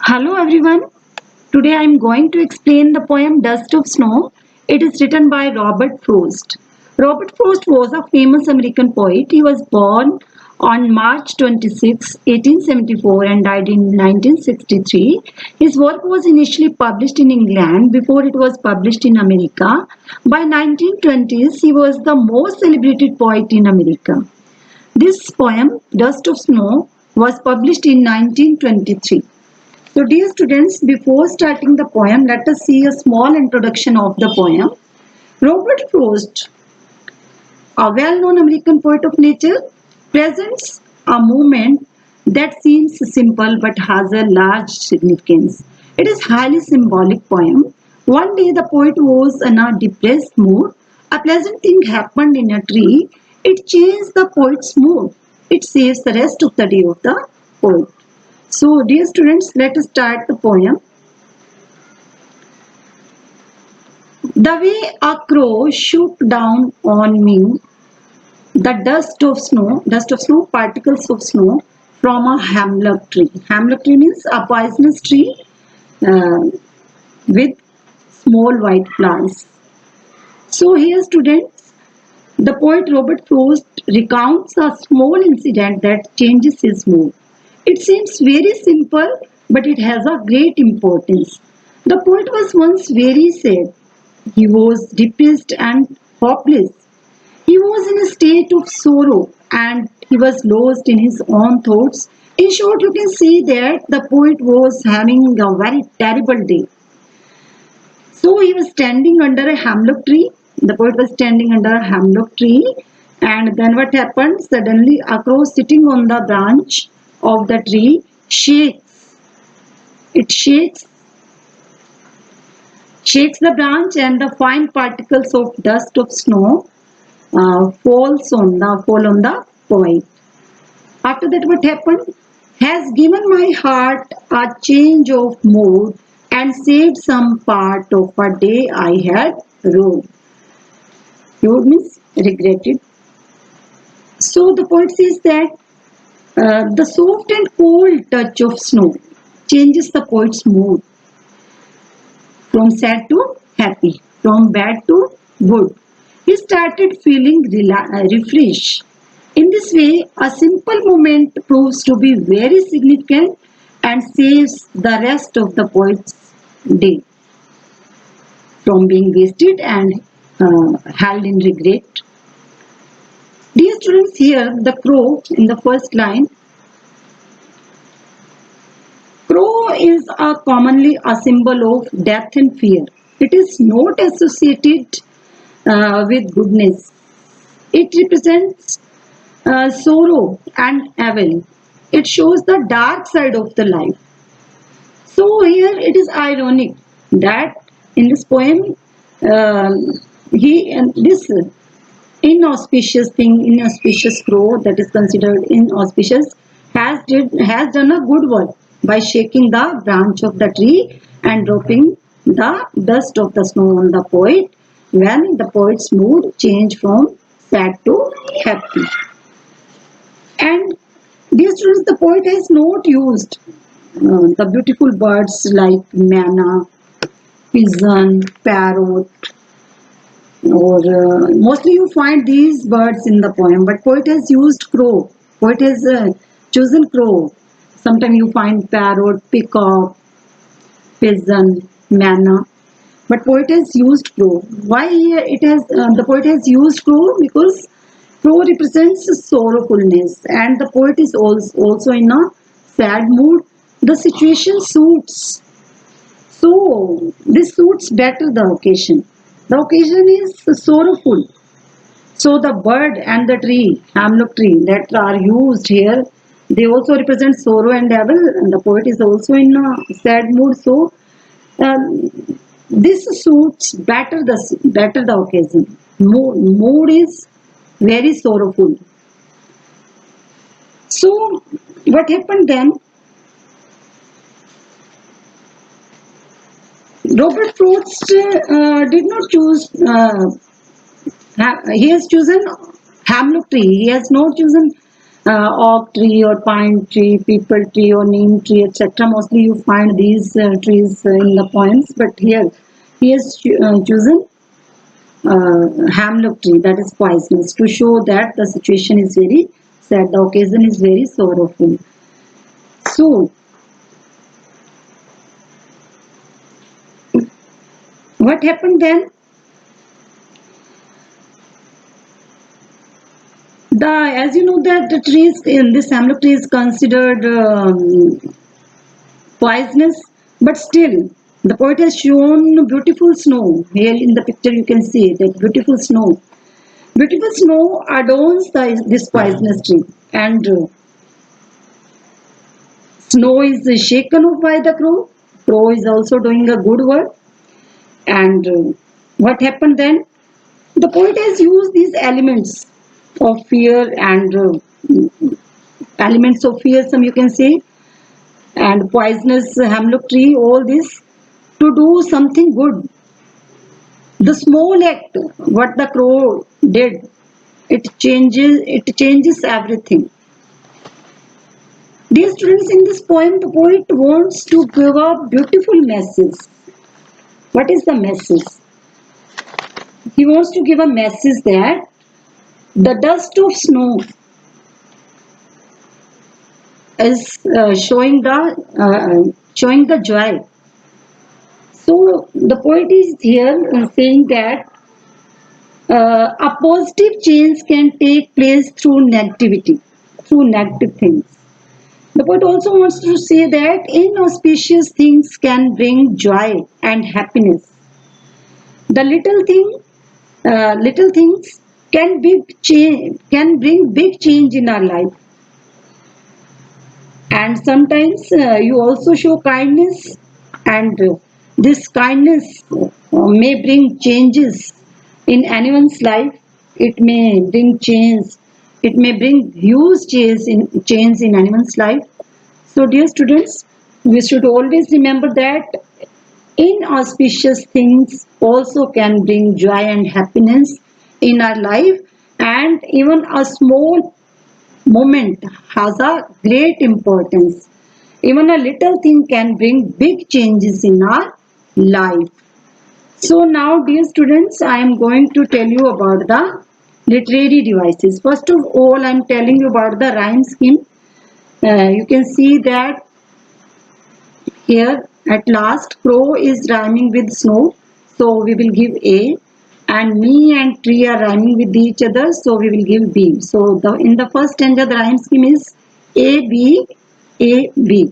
Hello everyone. Today I am going to explain the poem Dust of Snow. It is written by Robert Frost. Robert Frost was a famous American poet. He was born on March 26, 1874 and died in 1963. His work was initially published in England before it was published in America. By 1920s, he was the most celebrated poet in America. This poem, Dust of Snow, was published in 1923. So, dear students, before starting the poem, let us see a small introduction of the poem. Robert Frost, a well known American poet of nature, presents a movement that seems simple but has a large significance. It is a highly symbolic poem. One day, the poet was in a depressed mood. A pleasant thing happened in a tree. It changed the poet's mood. It saves the rest of the day of the poet. So, dear students, let us start the poem. The way a crow shook down on me the dust of snow, particles of snow from a hemlock tree. Hemlock tree means a poisonous tree uh, with small white flowers. So, here, students, the poet Robert Frost recounts a small incident that changes his mood. It seems very simple, but it has a great importance. The poet was once very sad. He was depressed and hopeless. He was in a state of sorrow and he was lost in his own thoughts. In short, you can see that the poet was having a very terrible day. So he was standing under a hemlock tree. The poet was standing under a hemlock tree, and then what happened? Suddenly, a crow sitting on the branch of the tree shakes. It shakes the branch, and the fine particles of dust of snow fall on the poet. After that, what happened? Has given my heart a change of mood and saved some part of a day I had rued. Rued means regretted. So the poet says that the soft and cold touch of snow changes the poet's mood from sad to happy, from bad to good. He started feeling refreshed. In this way, a simple moment proves to be very significant and saves the rest of the poet's day from being wasted and held in regret. Dear students, here the crow in the first line. Crow is commonly a symbol of death and fear. It is not associated with goodness. It represents sorrow and evil. It shows the dark side of the life. So here it is ironic that in this poem, uh, this inauspicious crow that is considered inauspicious has done a good work by shaking the branch of the tree and dropping the dust of the snow on the poet when the poet's mood changed from sad to happy. And dear students, the poet has not used the beautiful birds like manna, pigeon, parrot, or mostly you find these birds in the poem. But poet has used crow. Poet has chosen crow. Sometimes you find parrot, peacock, pigeon, manna. But poet has used crow. Why it has the poet has used crow? Because crow represents sorrowfulness, and the poet is also in a sad mood. The situation suits. So this suits better the occasion. The occasion is sorrowful. So the bird and the tree, hemlock tree, that are used here, they also represent sorrow and devil. And the poet is also in a sad mood. So um, this suits better the occasion. Mood is very sorrowful. So what happened then? Robert Frost did not choose. He has chosen hemlock tree. He has not chosen oak tree or pine tree, people tree or neem tree, etc. Mostly you find these trees in the poems, but here he has chosen hemlock tree, that is poisonous, to show that the situation is very sad, the occasion is very sorrowful. So, what happened then? As you know that the trees in this hemlock tree is considered poisonous, but still the poet has shown beautiful snow. Here in the picture you can see that beautiful snow. Beautiful snow adorns this poisonous tree, and snow is shaken off by the crow. Crow is also doing a good work. And what happened then? The poet has used these elements of fear and elements of fear, some you can say, and poisonous hemlock tree, all this to do something good. The small act, what the crow did, it changes everything. Dear students, in this poem, the poet wants to give a beautiful message. What is the message? He wants to give a message that the dust of snow is showing the joy. So the poet is here saying that a positive change can take place through negativity, through negative things. The poet also wants to say that inauspicious things can bring joy and happiness. The little things can bring big change in our life. And sometimes you also show kindness, and this kindness may bring changes in anyone's life. It may bring change. It may bring huge change in anyone's life. So, dear students, we should always remember that inauspicious things also can bring joy and happiness in our life, and even a small moment has a great importance. Even a little thing can bring big changes in our life. So now, dear students, I am going to tell you about the literary devices. First of all, I am telling you about the rhyme scheme. You can see that here at last crow is rhyming with snow. So we will give A, and me and tree are rhyming with each other. So we will give B. So in the first stanza the rhyme scheme is A B A B.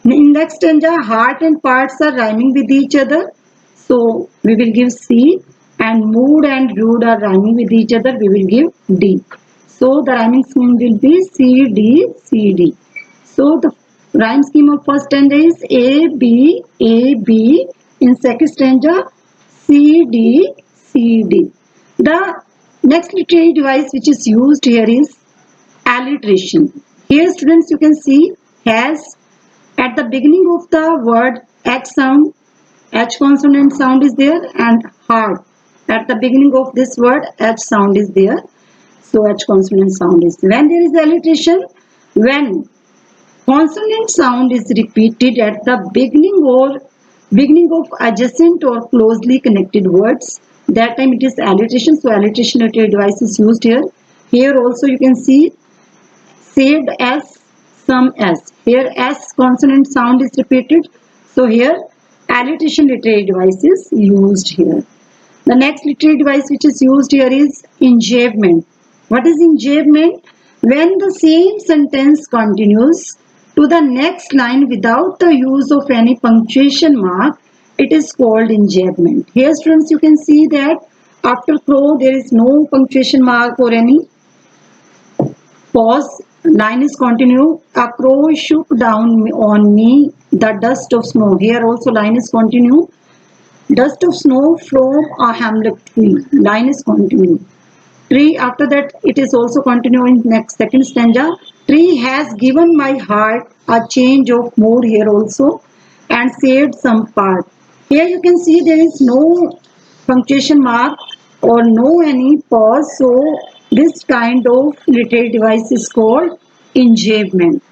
In next stanza heart and parts are rhyming with each other. So we will give C, and mood and rude are rhyming with each other. We will give D. So the rhyming scheme will be C D C D. So the rhyme scheme of first stanza is A B A B. In second stanza C D C D. The next literary device which is used here is alliteration. Here students you can see has at the beginning of the word H sound, H consonant sound is there, and heart. At the beginning of this word H sound is there. So H consonant sound is. When there is alliteration, when consonant sound is repeated at the beginning of adjacent or closely connected words, that time it is alliteration. So alliteration device is used here. Here also you can see saved as some s. Here s consonant sound is repeated. So here alliteration literary device is used here. The next literary device which is used here is enjambment. What is enjambment? When the same sentence continues to the next line without the use of any punctuation mark, it is called enjambment. Here students you can see that after crow there is no punctuation mark or any pause. Line is continue. A crow shook down on me the dust of snow. Here also line is continue. Dust of snow from a hemlock tree. Line is continue. Tree, after that it is also continuing next second stanza. Tree has given my heart a change of mood here also, and saved some part. Here you can see there is no punctuation mark or no any pause. So This kind of literary device is called engravement.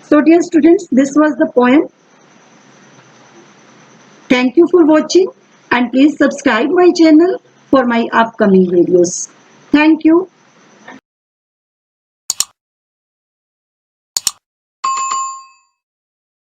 So dear students, this was the poem. Thank you for watching and please subscribe my channel for my upcoming videos. Thank you.